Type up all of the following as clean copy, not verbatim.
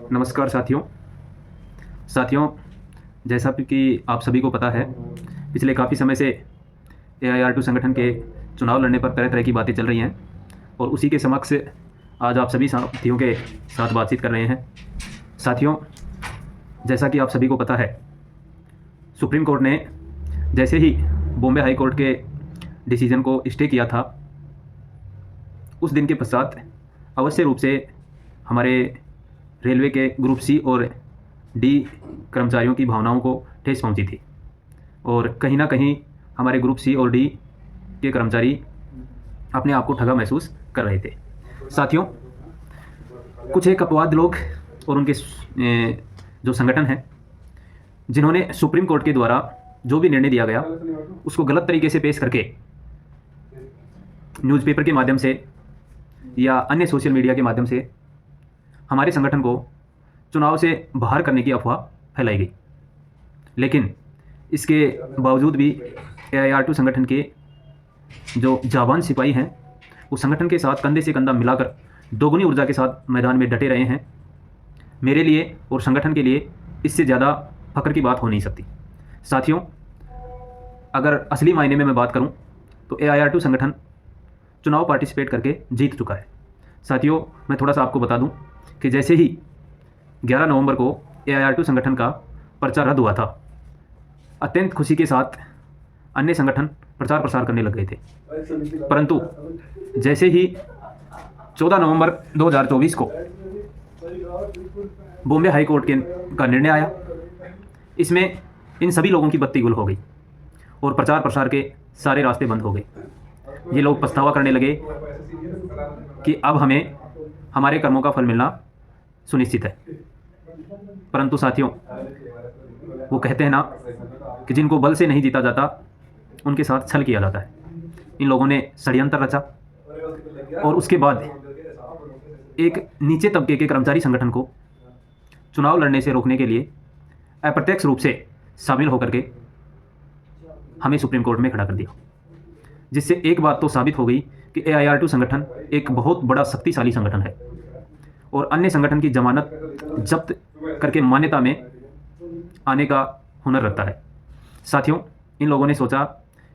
नमस्कार साथियों, जैसा कि आप सभी को पता है, पिछले काफ़ी समय से AIR2 संगठन के चुनाव लड़ने पर तरह तरह की बातें चल रही हैं और उसी के समक्ष आज आप सभी साथियों के साथ बातचीत कर रहे हैं। साथियों, जैसा कि आप सभी को पता है, सुप्रीम कोर्ट ने जैसे ही बॉम्बे हाई कोर्ट के डिसीजन को स्टे किया था, उस दिन के पश्चात अवश्य रूप से हमारे रेलवे के ग्रुप सी और डी कर्मचारियों की भावनाओं को ठेस पहुंची थी और कहीं ना कहीं हमारे ग्रुप सी और डी के कर्मचारी अपने आप को ठगा महसूस कर रहे थे। साथियों, कुछ एक अपवाद लोग और उनके जो संगठन हैं, जिन्होंने सुप्रीम कोर्ट के द्वारा जो भी निर्णय दिया गया उसको गलत तरीके से पेश करके न्यूज़पेपर के माध्यम से या अन्य सोशल मीडिया के माध्यम से हमारे संगठन को चुनाव से बाहर करने की अफवाह फैलाई गई। लेकिन इसके बावजूद भी AIR2 संगठन के जो जाबान सिपाही हैं, वो संगठन के साथ कंधे से कंधा मिलाकर दोगुनी ऊर्जा के साथ मैदान में डटे रहे हैं। मेरे लिए और संगठन के लिए इससे ज़्यादा फख्र की बात हो नहीं सकती। साथियों, अगर असली मायने में मैं बात करूं तो AIR2 संगठन चुनाव पार्टिसिपेट करके जीत चुका है। साथियों, मैं थोड़ा सा आपको बता दूं कि जैसे ही 11 नवंबर को AIR2 संगठन का पर्चा रद्द हुआ था, अत्यंत खुशी के साथ अन्य संगठन प्रचार प्रसार करने लग गए थे। परंतु जैसे ही 14 नवंबर 2024 को बॉम्बे हाई कोर्ट का निर्णय आया, इसमें इन सभी लोगों की बत्ती गुल हो गई और प्रचार प्रसार के सारे रास्ते बंद हो गए। ये लोग पछतावा करने लगे कि अब हमें हमारे कर्मों का फल मिलना सुनिश्चित है। परंतु साथियों, वो कहते हैं ना कि जिनको बल से नहीं जीता जाता, उनके साथ छल किया जाता है। इन लोगों ने षड्यंत्र रचा और उसके बाद एक नीचे तबके के कर्मचारी संगठन को चुनाव लड़ने से रोकने के लिए अप्रत्यक्ष रूप से शामिल होकर के हमें सुप्रीम कोर्ट में खड़ा कर दिया, जिससे एक बात तो साबित हो गई कि AIR2 संगठन एक बहुत बड़ा शक्तिशाली संगठन है और अन्य संगठन की जमानत जब्त करके मान्यता में आने का हुनर रखता है। साथियों, इन लोगों ने सोचा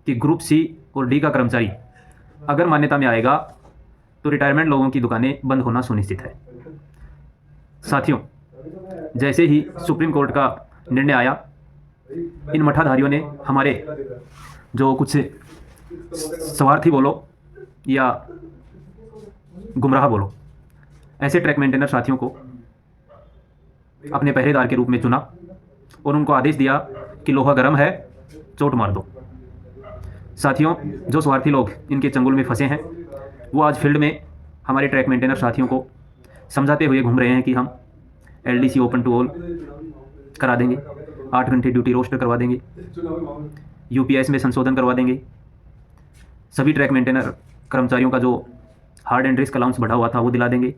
कि ग्रुप सी और डी का कर्मचारी अगर मान्यता में आएगा तो रिटायरमेंट लोगों की दुकानें बंद होना सुनिश्चित है। साथियों, जैसे ही सुप्रीम कोर्ट का निर्णय आया, इन मठाधारियों ने हमारे जो कुछ स्वार्थी बोलो या गुमराह बोलो, ऐसे ट्रैक मेंटेनर साथियों को अपने पहरेदार के रूप में चुना और उनको आदेश दिया कि लोहा गर्म है, चोट मार दो। साथियों, जो स्वार्थी लोग इनके चंगुल में फंसे हैं, वो आज फील्ड में हमारे ट्रैक मेंटेनर साथियों को समझाते हुए घूम रहे हैं कि हम LDC ओपन टू ऑल करा देंगे, 8 घंटे ड्यूटी रोस्टर करवा देंगे, UPS में संशोधन करवा देंगे, सभी ट्रैक मेंटेनर कर्मचारियों का जो हार्ड एंड रिस्क अलाउंस बढ़ा हुआ था वो दिला देंगे,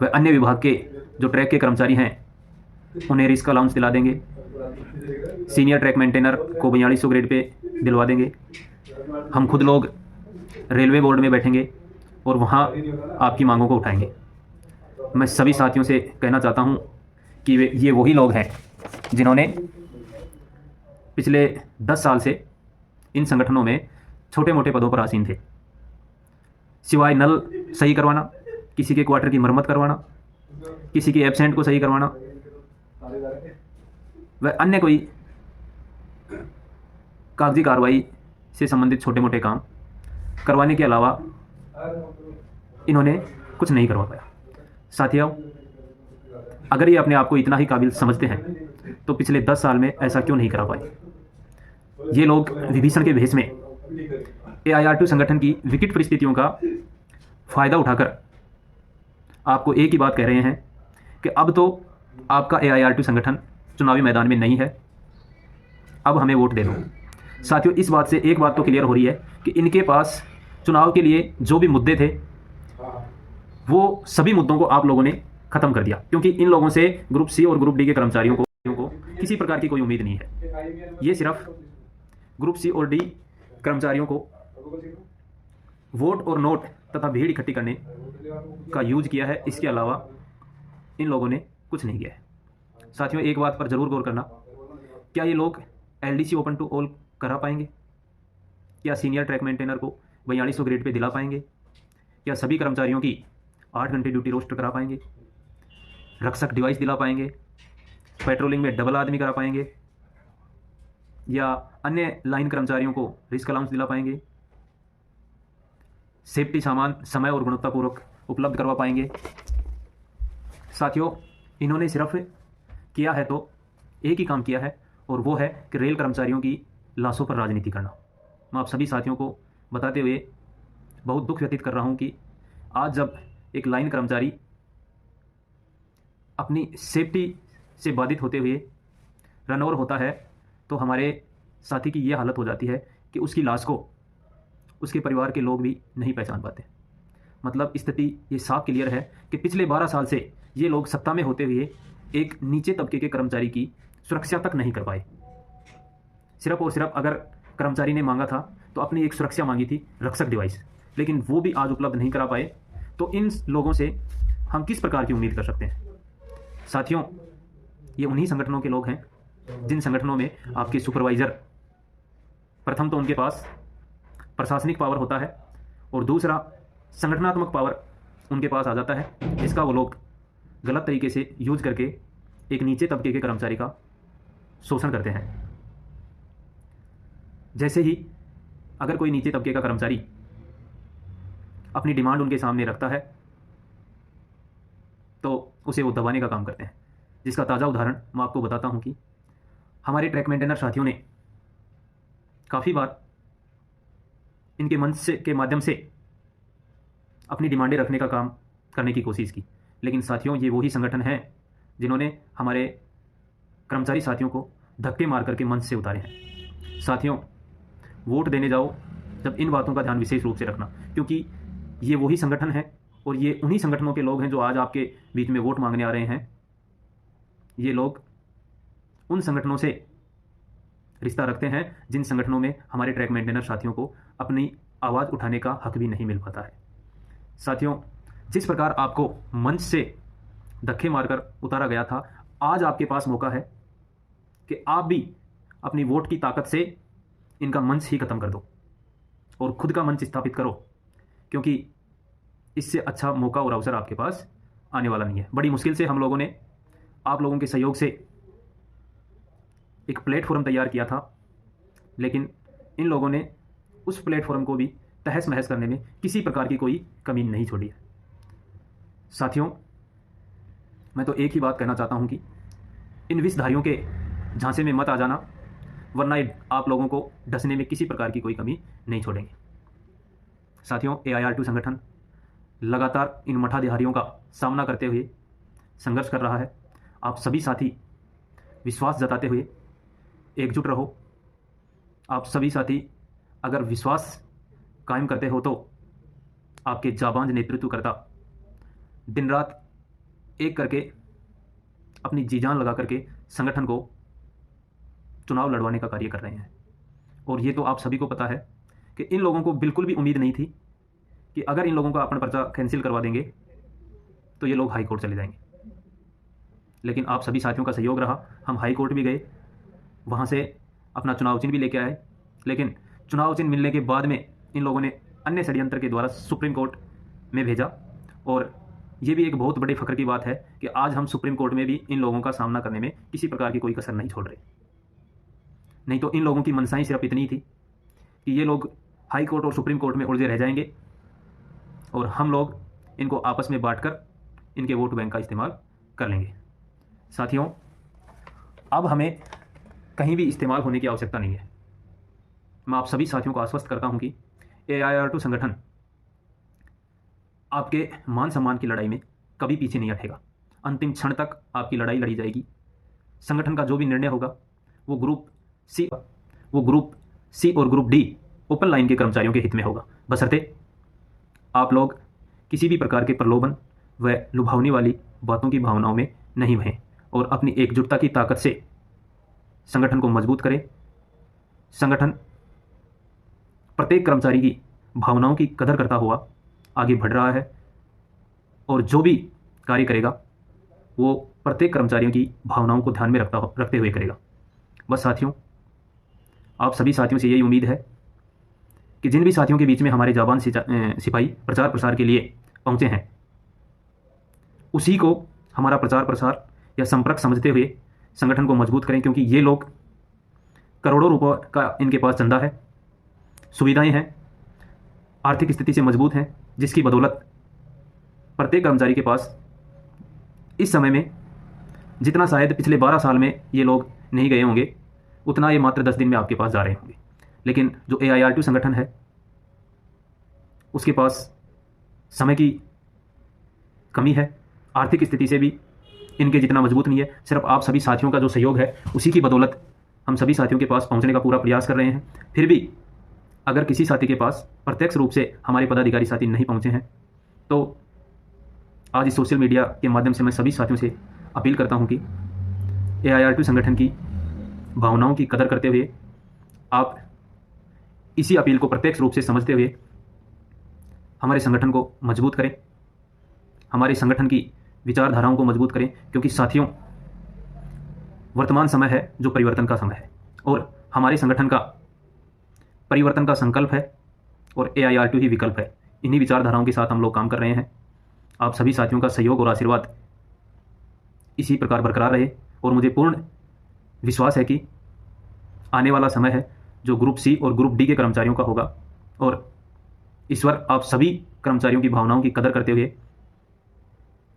वह अन्य विभाग के जो ट्रैक के कर्मचारी हैं उन्हें रिस्क अलाउंस दिला देंगे, सीनियर ट्रैक मेंटेनर को 4200 ग्रेड पे दिलवा देंगे। हम खुद लोग रेलवे बोर्ड में बैठेंगे और वहाँ आपकी मांगों को उठाएंगे। मैं सभी साथियों से कहना चाहता हूँ कि ये वही लोग हैं जिन्होंने पिछले 10 साल से इन संगठनों में छोटे मोटे पदों पर आसीन थे, सिवाय नल सही करवाना, किसी के क्वार्टर की मरम्मत करवाना, किसी के एब्सेंट को सही करवाना, वह अन्य कोई कागजी कार्रवाई से संबंधित छोटे मोटे काम करवाने के अलावा इन्होंने कुछ नहीं करवा पाया। साथियों, अगर ये अपने आप को इतना ही काबिल समझते हैं तो पिछले 10 साल में ऐसा क्यों नहीं करा पाए? ये लोग विभीषण के भेष में AIR2 संगठन की विकट परिस्थितियों का फ़ायदा उठाकर आपको एक ही बात कह रहे हैं कि अब तो आपका AIR2 संगठन चुनावी मैदान में नहीं है, अब हमें वोट दे दो। साथियों, इस बात से एक बात तो क्लियर हो रही है कि इनके पास चुनाव के लिए जो भी मुद्दे थे वो सभी मुद्दों को आप लोगों ने ख़त्म कर दिया, क्योंकि इन लोगों से ग्रुप सी और ग्रुप डी के कर्मचारियों को किसी प्रकार की कोई उम्मीद नहीं है। ये सिर्फ ग्रुप सी और डी कर्मचारियों को वोट और नोट तथा भीड़ इकट्ठी करने का यूज किया है। इसके अलावा इन लोगों ने कुछ नहीं किया है। साथियों, एक बात पर ज़रूर गौर करना, क्या ये लोग LDC ओपन टू ऑल करा पाएंगे? क्या सीनियर ट्रैक मेंटेनर को 4200 ग्रेड पे दिला पाएंगे? क्या सभी कर्मचारियों की 8 घंटे ड्यूटी रोस्टर करा पाएंगे? रक्षक डिवाइस दिला पाएंगे? पेट्रोलिंग में डबल आदमी करा पाएंगे? या अन्य लाइन कर्मचारियों को रिस्क अलाउंस दिला पाएंगे? सेफ्टी सामान समय और गुणवत्तापूर्वक उपलब्ध करवा पाएंगे? साथियों, इन्होंने सिर्फ किया है तो एक ही काम किया है, और वो है कि रेल कर्मचारियों की लाशों पर राजनीति करना। मैं आप सभी साथियों को बताते हुए बहुत दुख व्यतीत कर रहा हूं कि आज जब एक लाइन कर्मचारी अपनी सेफ्टी से बाधित होते हुए रन ओवर होता है, तो हमारे साथी की ये हालत हो जाती है कि उसकी लाश को उसके परिवार के लोग भी नहीं पहचान पाते। मतलब स्थिति ये साफ क्लियर है कि पिछले 12 साल से ये लोग सत्ता में होते हुए एक नीचे तबके के कर्मचारी की सुरक्षा तक नहीं कर पाए। सिर्फ और सिर्फ अगर कर्मचारी ने मांगा था तो अपनी एक सुरक्षा मांगी थी, रक्षक डिवाइस, लेकिन वो भी आज उपलब्ध नहीं करा पाए। तो इन लोगों से हम किस प्रकार की उम्मीद कर सकते हैं? साथियों, ये उन्हीं संगठनों के लोग हैं जिन संगठनों में आपके सुपरवाइज़र, प्रथम तो उनके पास प्रशासनिक पावर होता है और दूसरा संगठनात्मक पावर उनके पास आ जाता है, जिसका वो लोग गलत तरीके से यूज करके एक नीचे तबके के कर्मचारी का शोषण करते हैं। जैसे ही अगर कोई नीचे तबके का कर्मचारी अपनी डिमांड उनके सामने रखता है तो उसे वो दबाने का काम करते हैं, जिसका ताज़ा उदाहरण मैं आपको बताता हूं कि हमारे ट्रैक मेंटेनर साथियों ने काफ़ी बार इनके मंच के माध्यम से अपनी डिमांडें रखने का काम करने की कोशिश की, लेकिन साथियों, ये वही संगठन है जिन्होंने हमारे कर्मचारी साथियों को धक्के मार करके मंच से उतारे हैं। साथियों, वोट देने जाओ जब इन बातों का ध्यान विशेष रूप से रखना, क्योंकि ये वही संगठन है और ये उन्हीं संगठनों के लोग हैं जो आज आपके बीच में वोट मांगने आ रहे हैं। ये लोग उन संगठनों से रिश्ता रखते हैं जिन संगठनों में हमारे ट्रैक मेंटेनर साथियों को अपनी आवाज़ उठाने का हक भी नहीं मिल पाता है। साथियों, जिस प्रकार आपको मंच से धक्के मारकर उतारा गया था, आज आपके पास मौका है कि आप भी अपनी वोट की ताकत से इनका मंच ही खत्म कर दो और खुद का मंच स्थापित करो, क्योंकि इससे अच्छा मौका और अवसर आपके पास आने वाला नहीं है। बड़ी मुश्किल से हम लोगों ने आप लोगों के सहयोग से एक प्लेटफॉर्म तैयार किया था, लेकिन इन लोगों ने उस प्लेटफॉर्म को भी तहस महस करने में किसी प्रकार की कोई कमी नहीं छोड़ी है। साथियों, मैं तो एक ही बात कहना चाहता हूं कि इन विषधारियों के झांसे में मत आ जाना, वरना आप लोगों को डसने में किसी प्रकार की कोई कमी नहीं छोड़ेंगे। साथियों, AIR2 संगठन लगातार इन मठाधिकारियों का सामना करते हुए संघर्ष कर रहा है। आप सभी साथी विश्वास जताते हुए एकजुट रहो। आप सभी साथी अगर विश्वास कायम करते हो तो आपके जाबांज नेतृत्वकर्ता दिन रात एक करके अपनी जी जान लगा करके संगठन को चुनाव लड़वाने का कार्य कर रहे हैं। और ये तो आप सभी को पता है कि इन लोगों को बिल्कुल भी उम्मीद नहीं थी कि अगर इन लोगों का अपना पर्चा कैंसिल करवा देंगे तो ये लोग हाई कोर्ट चले जाएंगे। लेकिन आप सभी साथियों का सहयोग रहा, हम हाई कोर्ट भी गए, वहाँ से अपना चुनाव चिन्ह भी लेके आए, लेकिन चुनाव चिन्ह मिलने के बाद में इन लोगों ने अन्य षड्यंत्र के द्वारा सुप्रीम कोर्ट में भेजा। और ये भी एक बहुत बड़े फ़ख्र की बात है कि आज हम सुप्रीम कोर्ट में भी इन लोगों का सामना करने में किसी प्रकार की कोई कसर नहीं छोड़ रहे। नहीं तो इन लोगों की मनसाई सिर्फ इतनी थी कि ये लोग हाई कोर्ट और सुप्रीम कोर्ट में उलझे रह जाएंगे और हम लोग इनको आपस में बांटकर इनके वोट बैंक का इस्तेमाल कर लेंगे। साथियों, अब हमें कहीं भी इस्तेमाल होने की आवश्यकता नहीं है। मैं आप सभी साथियों को आश्वस्त करता हूं कि AIR2 संगठन आपके मान सम्मान की लड़ाई में कभी पीछे नहीं हटेगा। अंतिम क्षण तक आपकी लड़ाई लड़ी जाएगी। संगठन का जो भी निर्णय होगा वो ग्रुप सी और ग्रुप डी ओपन लाइन के कर्मचारियों के हित में होगा, बशर्ते आप लोग किसी भी प्रकार के प्रलोभन व लुभावने वाली बातों की भावनाओं में नहीं बहें और अपनी एकजुटता की ताकत से संगठन को मजबूत करें। संगठन प्रत्येक कर्मचारी की भावनाओं की कदर करता हुआ आगे बढ़ रहा है और जो भी कार्य करेगा वो प्रत्येक कर्मचारियों की भावनाओं को ध्यान में रखते हुए करेगा। बस साथियों, आप सभी साथियों से यही उम्मीद है कि जिन भी साथियों के बीच में हमारे जाबान सिपाही प्रचार प्रसार के लिए पहुँचे हैं, उसी को हमारा प्रचार प्रसार या संपर्क समझते हुए संगठन को मजबूत करें, क्योंकि ये लोग करोड़ों रुपए का इनके पास चंदा है, सुविधाएं हैं, आर्थिक स्थिति से मजबूत हैं, जिसकी बदौलत प्रत्येक कर्मचारी के पास इस समय में जितना शायद पिछले 12 साल में ये लोग नहीं गए होंगे, उतना ये मात्र 10 दिन में आपके पास जा रहे होंगे। लेकिन जो AIRTU संगठन है, उसके पास समय की कमी है, आर्थिक स्थिति से भी इनके जितना मजबूत नहीं है। सिर्फ आप सभी साथियों का जो सहयोग है, उसी की बदौलत हम सभी साथियों के पास पहुंचने का पूरा प्रयास कर रहे हैं। फिर भी अगर किसी साथी के पास प्रत्यक्ष रूप से हमारे पदाधिकारी साथी नहीं पहुंचे हैं, तो आज इस सोशल मीडिया के माध्यम से मैं सभी साथियों से अपील करता हूं कि AIRTU संगठन की भावनाओं की कदर करते हुए आप इसी अपील को प्रत्यक्ष रूप से समझते हुए हमारे संगठन को मजबूत करें, हमारे संगठन की विचारधाराओं को मजबूत करें। क्योंकि साथियों, वर्तमान समय है जो परिवर्तन का समय है, और हमारे संगठन का परिवर्तन का संकल्प है और AIRTU ही विकल्प है। इन्हीं विचारधाराओं के साथ हम लोग काम कर रहे हैं। आप सभी साथियों का सहयोग और आशीर्वाद इसी प्रकार बरकरार रहे, और मुझे पूर्ण विश्वास है कि आने वाला समय है जो ग्रुप C और ग्रुप D के कर्मचारियों का होगा, और ईश्वर आप सभी कर्मचारियों की भावनाओं की कदर करते हुए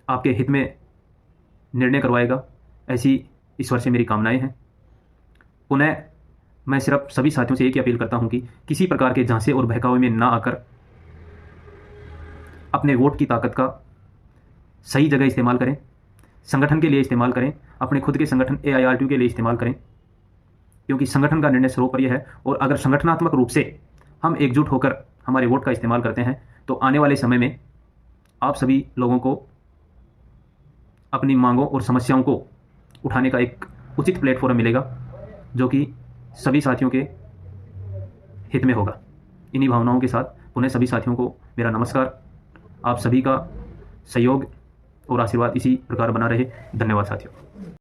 आपके हित में निर्णय करवाएगा, ऐसी ईश्वर से मेरी कामनाएं हैं। पुनः मैं सिर्फ सभी साथियों से एक ही अपील करता हूं कि किसी प्रकार के झांसे और बहकावे में ना आकर अपने वोट की ताकत का सही जगह इस्तेमाल करें, संगठन के लिए इस्तेमाल करें, अपने खुद के संगठन AIRTU के लिए इस्तेमाल करें, क्योंकि संगठन का निर्णय सर्वोपरि है। और अगर संगठनात्मक रूप से हम एकजुट होकर हमारे वोट का इस्तेमाल करते हैं, तो आने वाले समय में आप सभी लोगों को अपनी मांगों और समस्याओं को उठाने का एक उचित प्लेटफॉर्म मिलेगा, जो कि सभी साथियों के हित में होगा। इन्हीं भावनाओं के साथ पुनः सभी साथियों को मेरा नमस्कार। आप सभी का सहयोग और आशीर्वाद इसी प्रकार बना रहे। धन्यवाद साथियों।